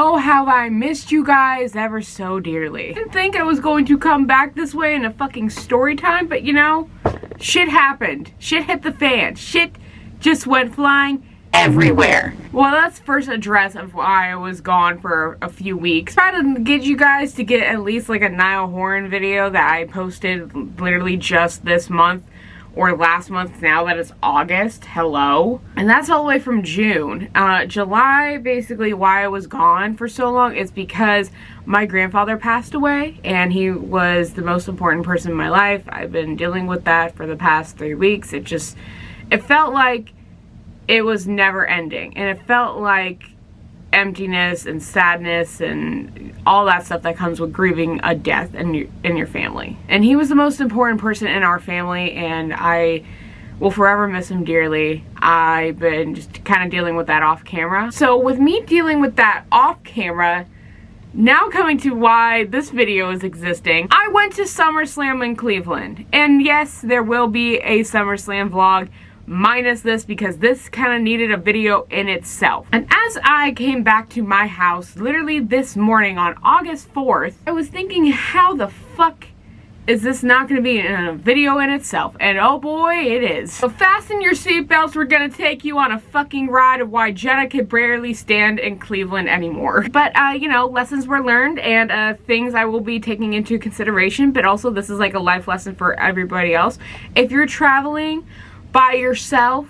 Oh, how I missed you guys ever so dearly. I didn't think I was going to come back this way in a fucking story time, but you know, shit happened. Shit hit the fan. Shit just went flying everywhere. Well, let's first address of why I was gone for a few weeks. Try to get you guys to get at least like a Niall Horan video that I posted literally just this month. Or last month, now that it's August. Hello. And that's all the way from June. July, basically why I was gone for so long is because my grandfather passed away and he was the most important person in my life. I've been dealing with that for the past 3 weeks. It felt like it was never ending, and it felt like emptiness and sadness and all that stuff that comes with grieving a death in your family. And he was the most important person in our family, and I will forever miss him dearly. I've been just kind of dealing with that off camera. So with me dealing with that off camera, now coming to why this video is existing, I went to SummerSlam in Cleveland. And yes, there will be a SummerSlam vlog minus this because this kind of needed a video in itself. And as I came back to my house literally this morning on August 4th, I was thinking, how the fuck is this not going to be in a video in itself? And oh boy, it is. So fasten your seatbelts, we're going to take you on a fucking ride of why Jenna could barely stand in Cleveland anymore. But you know, lessons were learned and things I will be taking into consideration, but also this is like a life lesson for everybody else. If you're traveling by yourself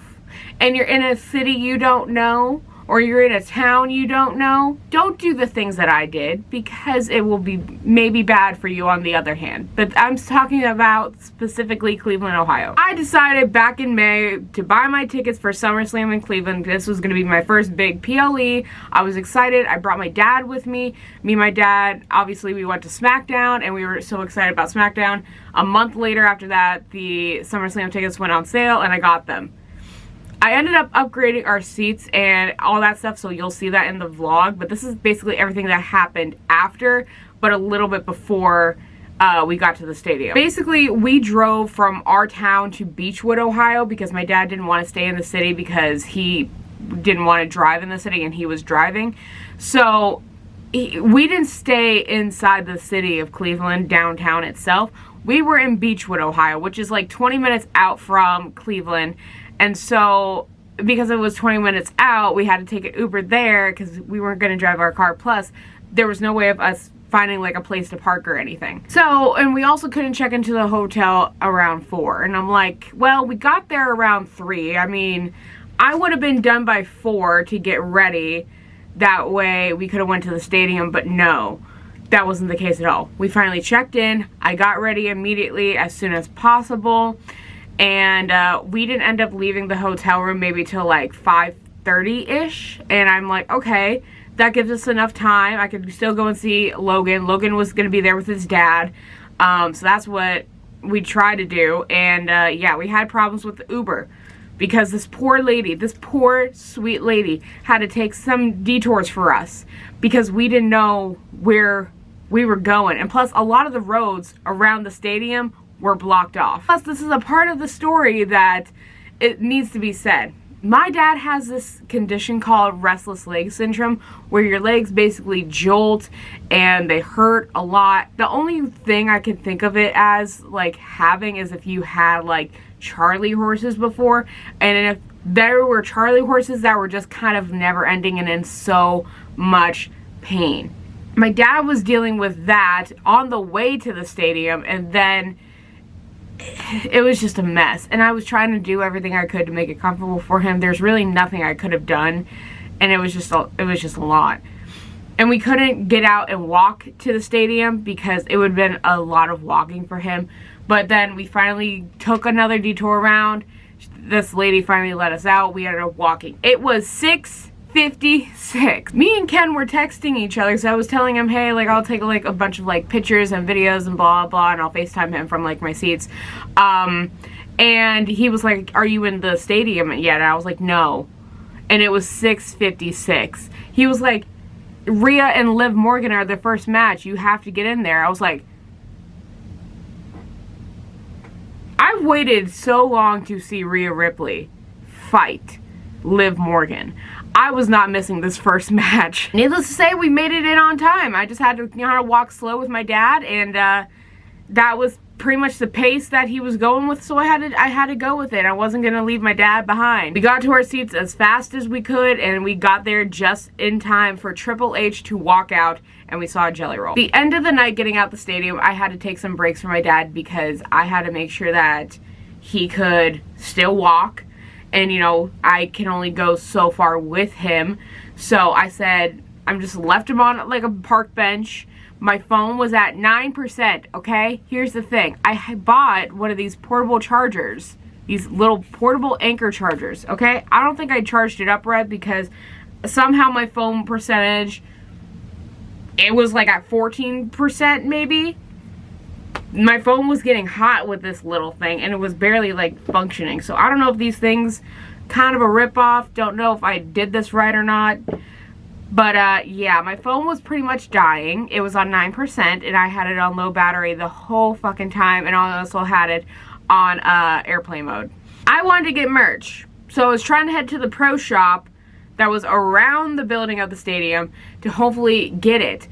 and you're in a city you don't know, or you're in a town you don't know, don't do the things that I did, because it will be maybe bad for you on the other hand. But I'm talking about specifically Cleveland, Ohio. I decided back in May to buy my tickets for SummerSlam in Cleveland. This was going to be my first big PLE. I was excited. I brought my dad with me. Me and my dad, obviously we went to SmackDown, and we were so excited about SmackDown. A month later after that, the SummerSlam tickets went on sale, and I got them. I ended up upgrading our seats and all that stuff, so you'll see that in the vlog. But this is basically everything that happened after, but a little bit before we got to the stadium. Basically, we drove from our town to Beechwood, Ohio, because my dad didn't want to stay in the city because he didn't want to drive in the city and he was driving. So we didn't stay inside the city of Cleveland, downtown itself. We were in Beechwood, Ohio, which is like 20 minutes out from Cleveland. And so, because it was 20 minutes out, we had to take an Uber there because we weren't going to drive our car. Plus, there was no way of us finding like a place to park or anything. So, and we also couldn't check into the hotel around 4. And I'm like, well, we got there around 3. I mean, I would have been done by 4 to get ready. That way we could have went to the stadium, but no. That wasn't the case at all. We finally checked in. I got ready immediately as soon as possible. And we didn't end up leaving the hotel room maybe till like 5:30-ish. And I'm like, okay, that gives us enough time. I could still go and see Logan. Logan was going to be there with his dad. So that's what we tried to do. And yeah, we had problems with the Uber. Because this poor lady, this poor sweet lady, had to take some detours for us. Because we didn't know where we were going. And plus, a lot of the roads around the stadium were blocked off. Plus, this is a part of the story that it needs to be said. My dad has this condition called restless leg syndrome, where your legs basically jolt and they hurt a lot. The only thing I can think of it as like having is if you had like Charlie horses before, and if there were Charlie horses that were just kind of never ending and in so much pain. My dad was dealing with that on the way to the stadium, and then it was just a mess. And I was trying to do everything I could to make it comfortable for him. There's really nothing I could have done, and it was just a lot. And we couldn't get out and walk to the stadium because it would have been a lot of walking for him. But then we finally took another detour around. This lady finally let us out. We ended up walking. It was 6:56. Me and Ken were texting each other, so I was telling him, hey, like, I'll take like a bunch of like pictures and videos and blah blah, and I'll FaceTime him from like my seats. And he was like, are you in the stadium yet? And I was like, no. And it was 6:56. He was like, Rhea and Liv Morgan are the first match. You have to get in there. I was like, I've waited so long to see Rhea Ripley fight Liv Morgan. I was not missing this first match. Needless to say, we made it in on time. I just had to, you know, walk slow with my dad, and that was pretty much the pace that he was going with, so I had to go with it. I wasn't gonna leave my dad behind. We got to our seats as fast as we could, and we got there just in time for Triple H to walk out, and we saw a jelly roll. The end of the night getting out the stadium, I had to take some breaks from my dad because I had to make sure that he could still walk, and you know, I can only go so far with him. So I said, I'm just left him on like a park bench. My phone was at 9%, okay? Here's the thing. I bought one of these portable chargers. These little portable anchor chargers, okay? I don't think I charged it up right because somehow my phone percentage, it was like at 14% maybe. My phone was getting hot with this little thing and it was barely like functioning. So I don't know if these things kind of a rip-off. Don't know if I did this right or not. But, yeah, my phone was pretty much dying. It was on 9%, and I had it on low battery the whole fucking time, and I also had it on, airplane mode. I wanted to get merch, so I was trying to head to the pro shop that was around the building of the stadium to hopefully get it,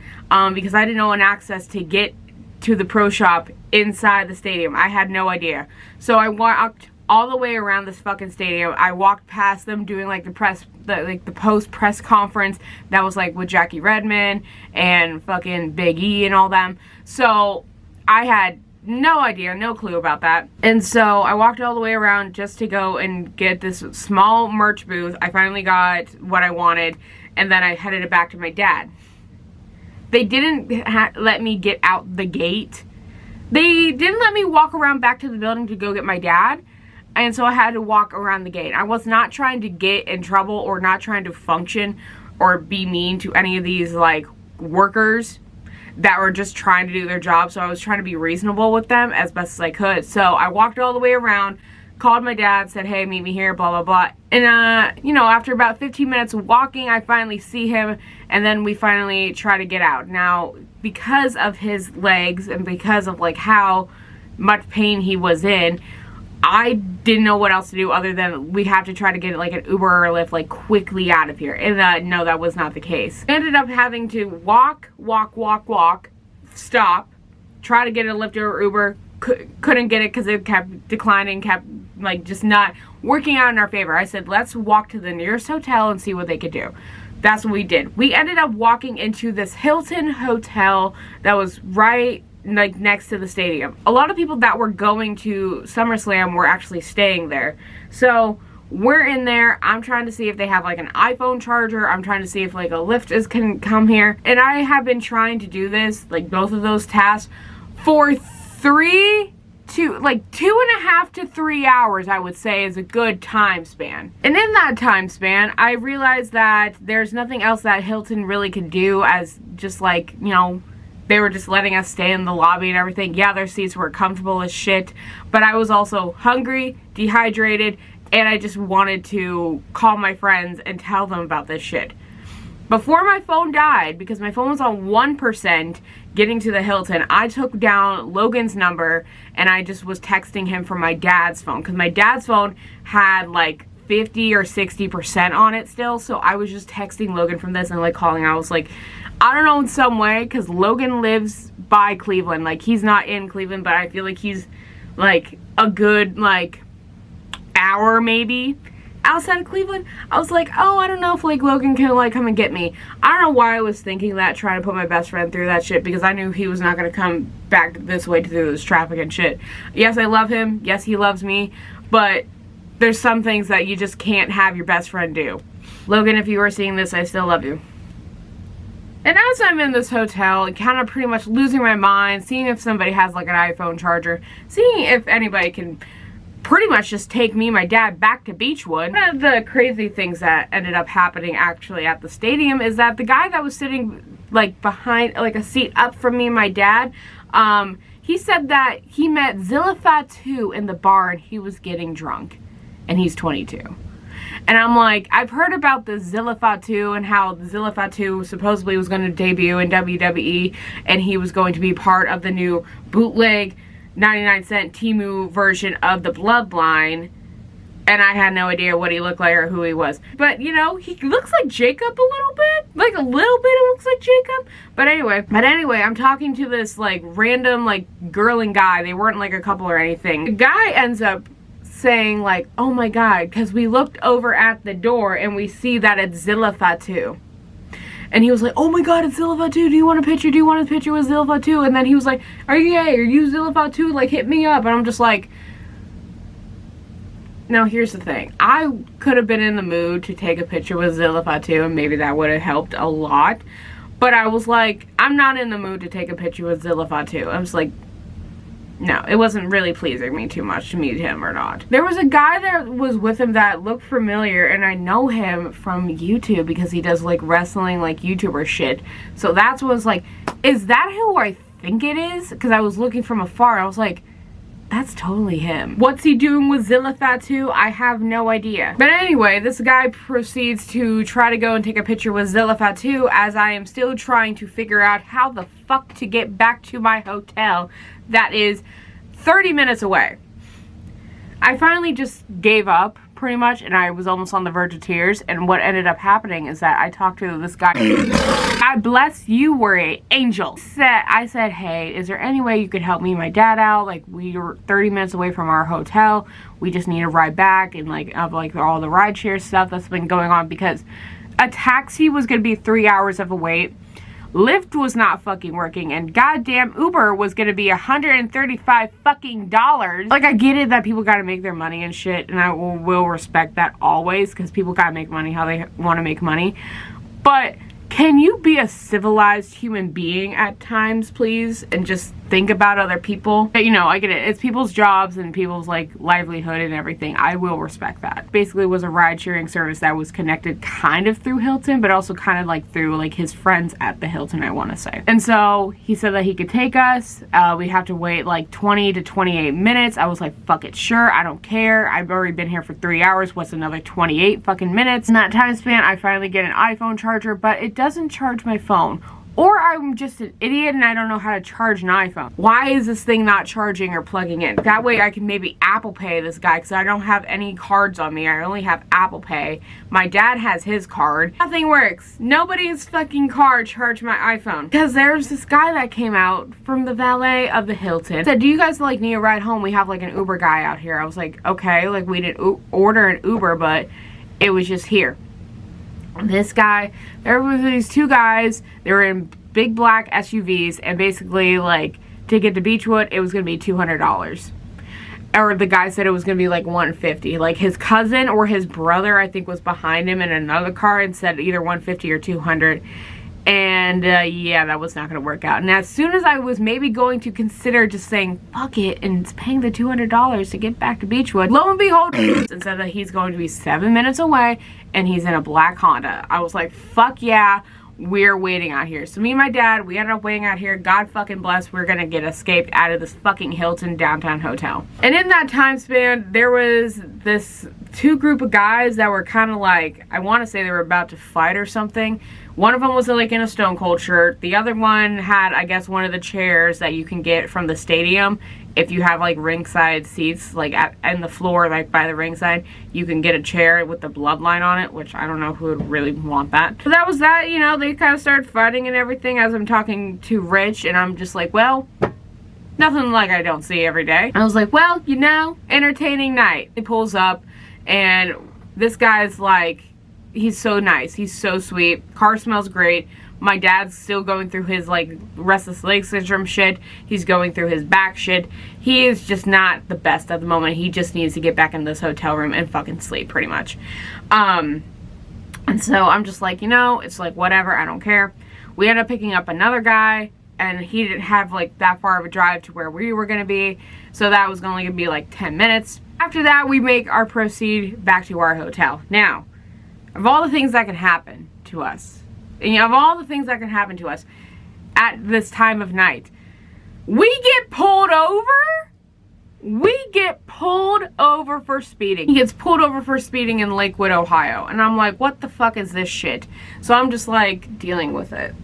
because I didn't know an access to get to the pro shop inside the stadium. I had no idea. So I walked all the way around this fucking stadium. I walked past them doing like the post press conference that was like with Jackie Redmond and fucking Big E and all them. So I had no idea, no clue about that. And so I walked all the way around just to go and get this small merch booth. I finally got what I wanted, and then I headed it back to my dad. They didn't let me get out the gate. They didn't let me walk around back to the building to go get my dad. And so I had to walk around the gate. I was not trying to get in trouble or not trying to function or be mean to any of these like workers that were just trying to do their job. So I was trying to be reasonable with them as best as I could. So I walked all the way around, called my dad, said, hey, meet me here, blah, blah, blah. And, you know, after about 15 minutes of walking, I finally see him, and then we finally try to get out. Now, because of his legs and because of like how much pain he was in, I didn't know what else to do other than we have to try to get like an Uber or a Lyft like quickly out of here. And no, that was not the case. I ended up having to walk, stop, try to get a Lyft or Uber. Couldn't get it because it kept declining, kept like just not working out in our favor. I said, let's walk to the nearest hotel and see what they could do. That's what we did. We ended up walking into this Hilton hotel that was right like next to the stadium. A lot of people that were going to SummerSlam were actually staying there. So we're in there. I'm trying to see if they have like an iPhone charger. I'm trying to see if like a Lyft can come here. And I have been trying to do this, like both of those tasks, for 2.5 to 3 hours, I would say, is a good time span. And in that time span, I realized that there's nothing else that Hilton really could do, as just like, you know, they were just letting us stay in the lobby and everything. Yeah, their seats were comfortable as shit, but I was also hungry, dehydrated, and I just wanted to call my friends and tell them about this shit. Before my phone died, because my phone was on 1% getting to the Hilton, I took down Logan's number and I just was texting him from my dad's phone, because my dad's phone had like 50 or 60% on it still. So I was just texting Logan from this and like calling. I was like, I don't know, in some way, because Logan lives by Cleveland. Like, he's not in Cleveland, but I feel like he's like a good like hour maybe outside of Cleveland. I was like, oh, I don't know if like Logan can like come and get me. I don't know why I was thinking that, trying to put my best friend through that shit, because I knew he was not going to come back this way to do this traffic and shit. Yes, I love him. Yes, he loves me, but there's some things that you just can't have your best friend do. Logan, if you are seeing this, I still love you. And as I'm in this hotel, kind of pretty much losing my mind, seeing if somebody has like an iPhone charger, seeing if anybody can pretty much just take me and my dad back to Beechwood. One of the crazy things that ended up happening actually at the stadium is that the guy that was sitting like behind, like a seat up from me and my dad, he said that he met Zilla Fatu in the bar and he was getting drunk, and he's 22. And I'm like, I've heard about the Zilla Fatu and how Zilla Fatu supposedly was going to debut in WWE, and he was going to be part of the new bootleg 99-cent Temu version of the Bloodline. And I had no idea what he looked like or who he was. But, you know, he looks like Jacob a little bit. Like, a little bit it looks like Jacob. But anyway, I'm talking to this, like, random, like, girl and guy. They weren't, like, a couple or anything. The guy ends up saying, like, oh my god, because we looked over at the door and we see that it's Zilla Fatu. And he was like, oh my god, it's Zilla Fatu. Do you want a picture? Do you want a picture with Zilla Fatu? And then he was like, are you gay? Are you Zilla Fatu? Like, hit me up. And I'm just like... Now, here's the thing. I could have been in the mood to take a picture with Zilla Fatu, and maybe that would have helped a lot. But I was like, I'm not in the mood to take a picture with Zilla Fatu. I was like, no, it wasn't really pleasing me too much to meet him or not. There was a guy that was with him that looked familiar, and I know him from YouTube because he does, like, wrestling, like, YouTuber shit. So that's what was like, is that who I think it is? Because I was looking from afar. I was like, that's totally him. What's he doing with Zilla Fatu? I have no idea. But anyway, this guy proceeds to try to go and take a picture with Zilla Fatu as I am still trying to figure out how the fuck to get back to my hotel that is 30 minutes away. I finally just gave up pretty much, and I was almost on the verge of tears, and what ended up happening is that I talked to this guy. God bless you, were an angel. I said, hey, is there any way you could help me and my dad out? Like, we were 30 minutes away from our hotel. We just need a ride back, and like, of like all the rideshare stuff that's been going on, because a taxi was going to be 3 hours of a wait. Lyft was not fucking working, and goddamn Uber was gonna be $135 fucking dollars. Like, I get it that people gotta make their money and shit, and I will respect that always, because people gotta make money how they want to make money. But can you be a civilized human being at times, please, and just think about other people? You know, I get it. It's people's jobs and people's, like, livelihood and everything. I will respect that. Basically, it was a ride-sharing service that was connected kind of through Hilton, but also kind of, like, through, like, his friends at the Hilton, I want to say. And so, he said that he could take us. We have to wait, like, 20 to 28 minutes. I was like, fuck it, sure. I don't care. I've already been here for 3 hours. What's another 28 fucking minutes? In that time span, I finally get an iPhone charger, but it doesn't charge my phone. Or I'm just an idiot and I don't know how to charge an iPhone. Why is this thing not charging or plugging in? That way I can maybe Apple Pay this guy, because I don't have any cards on me. I only have Apple Pay. My dad has his card. Nothing works. Nobody's fucking card charged my iPhone. Because there's this guy that came out from the valet of the Hilton. Said, do you guys like need a ride home? We have like an Uber guy out here. I was like, okay, like we didn't order an Uber, but it was just here. This guy, there were these two guys, they were in big black SUVs, and basically, like, to get to Beachwood, it was going to be $200. Or the guy said it was going to be, like, $150. Like, his cousin or his brother, I think, was behind him in another car and said either $150 or $200. And, yeah, that was not going to work out. And as soon as I was maybe going to consider just saying, fuck it, and paying the $200 to get back to Beachwood, lo and behold, and said that he's going to be 7 minutes away, and he's in a black Honda. I was like, fuck yeah, we're waiting out here. So me and my dad, we ended up waiting out here. God fucking bless, we're going to get escaped out of this fucking Hilton downtown hotel. And in that time span, there was this two group of guys that were kind of like, I want to say they were about to fight or something. One of them was like in a Stone Cold shirt. The other one had, I guess, one of the chairs that you can get from the stadium. If you have like ringside seats, like in the floor, like by the ringside, you can get a chair with the bloodline on it, which I don't know who would really want that. So that was that, you know, they kind of started fighting and everything as I'm talking to Rich, and I'm just like, well, nothing like I don't see every day. I was like, well, you know, entertaining night. He pulls up, and this guy's like, he's so nice. He's so sweet. Car smells great. My dad's still going through his, like, restless leg syndrome shit. He's going through his back shit. He is just not the best at the moment. He just needs to get back in this hotel room and fucking sleep, pretty much. And so I'm just like, you know, it's like, whatever, I don't care. We end up picking up another guy, and he didn't have, like, that far of a drive to where we were going to be. So that was only going to be, like, 10 minutes. After that, we make our proceed back to our hotel. Now, of all the things that can happen to us, and of all the things that can happen to us at this time of night, we get pulled over? We get pulled over for speeding. He gets pulled over for speeding in Lakewood, Ohio. And I'm like, what the fuck is this shit? So I'm just like dealing with it.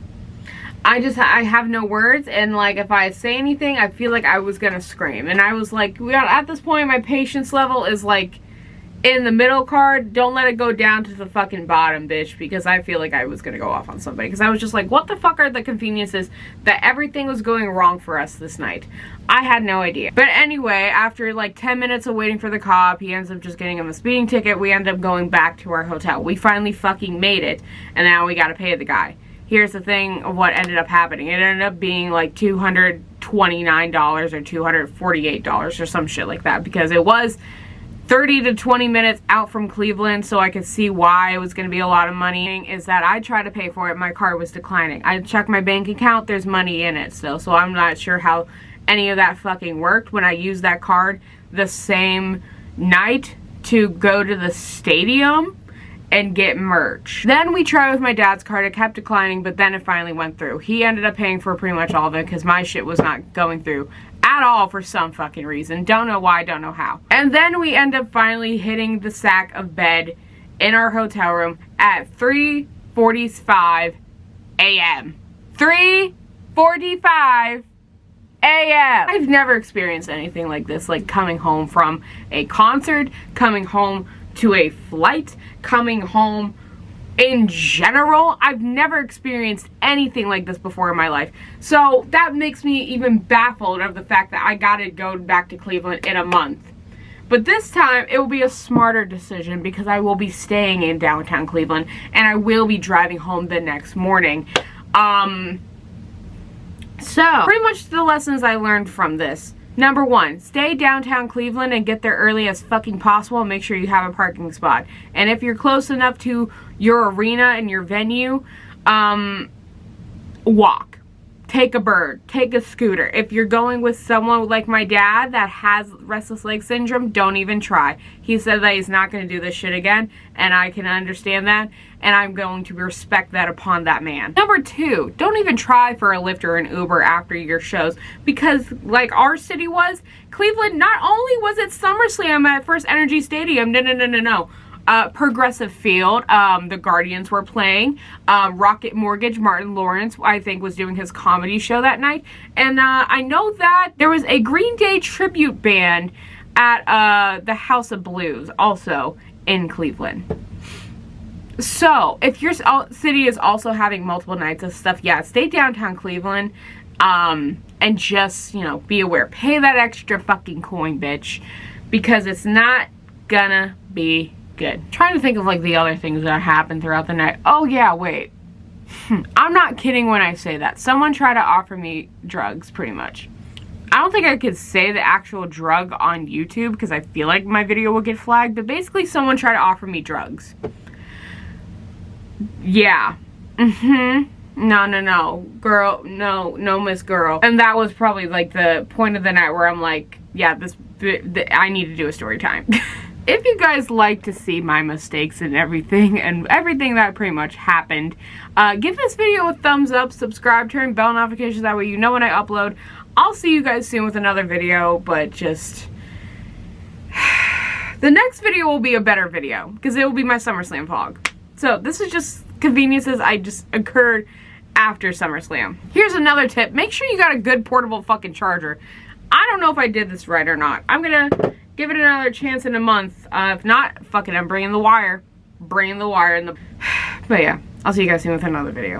I have no words, and like if I say anything, I feel like I was gonna scream. And I was like, at this point, my patience level is like in the middle card, don't let it go down to the fucking bottom, bitch, because I feel like I was gonna go off on somebody, because I was just like, what the fuck are the conveniences that everything was going wrong for us this night? I had no idea. But anyway, after like 10 minutes of waiting for the cop, he ends up just getting him a speeding ticket. We end up going back to our hotel. We finally fucking made it, and now we gotta pay the guy. Here's the thing of what ended up happening. It ended up being like $229 or $248 or some shit like that, because it was 30 to 20 minutes out from Cleveland, so I could see why it was going to be a lot of money. Is that I tried to pay for it, my card was declining. I checked my bank account, there's money in it still, so I'm not sure how any of that fucking worked when I used that card the same night to go to the stadium and get merch. Then we tried with my dad's card, it kept declining, but then it finally went through. He ended up paying for pretty much all of it because my shit was not going through at all for some fucking reason. Don't know why, don't know how. And then we end up finally hitting the sack of bed in our hotel room at 3:45 a.m. 3:45 a.m. I've never experienced anything like this, like coming home from a concert, coming home to a flight, coming home in general. I've never experienced anything like this before in my life. So that makes me even baffled of the fact that I gotta go back to Cleveland in a month. But this time, it will be a smarter decision because I will be staying in downtown Cleveland and I will be driving home the next morning. So, pretty much the lessons I learned from this. Number 1, stay downtown Cleveland and get there early as fucking possible and make sure you have a parking spot. And if you're close enough to your arena and your venue, walk. Take a bird. Take a scooter. If you're going with someone like my dad that has restless leg syndrome, don't even try. He said that he's not going to do this shit again, and I can understand that, and I'm going to respect that upon that man. Number 2, don't even try for a Lyft or an Uber after your shows, because like our city was, Cleveland, not only was it SummerSlam at First Energy Stadium, no. Progressive Field, the Guardians were playing, Rocket Mortgage, Martin Lawrence, I think, was doing his comedy show that night, and I know that there was a Green Day tribute band at the House of Blues, also in Cleveland. So, if your city is also having multiple nights of stuff, yeah, stay downtown Cleveland, and just, you know, be aware. Pay that extra fucking coin, bitch, because it's not gonna be good. Trying to think of like the other things that happened throughout the night. Oh yeah, wait. I'm not kidding when I say that. Someone tried to offer me drugs, pretty much. I don't think I could say the actual drug on YouTube because I feel like my video will get flagged, but basically someone tried to offer me drugs. Yeah. No. Girl, no, miss girl. And that was probably like the point of the night where I'm like, yeah, I need to do a story time. If you guys like to see my mistakes and everything that pretty much happened, give this video a thumbs up, subscribe, turn bell notifications, that way you know when I upload. I'll see you guys soon with another video, but just... the next video will be a better video, because it will be my SummerSlam vlog. So, this is just conveniences I just occurred after SummerSlam. Here's another tip. Make sure you got a good portable fucking charger. I don't know if I did this right or not. I'm gonna give it another chance in a month. If not, fuck it, I'm bringing the wire. Bringing the wire in the... But yeah, I'll see you guys soon with another video.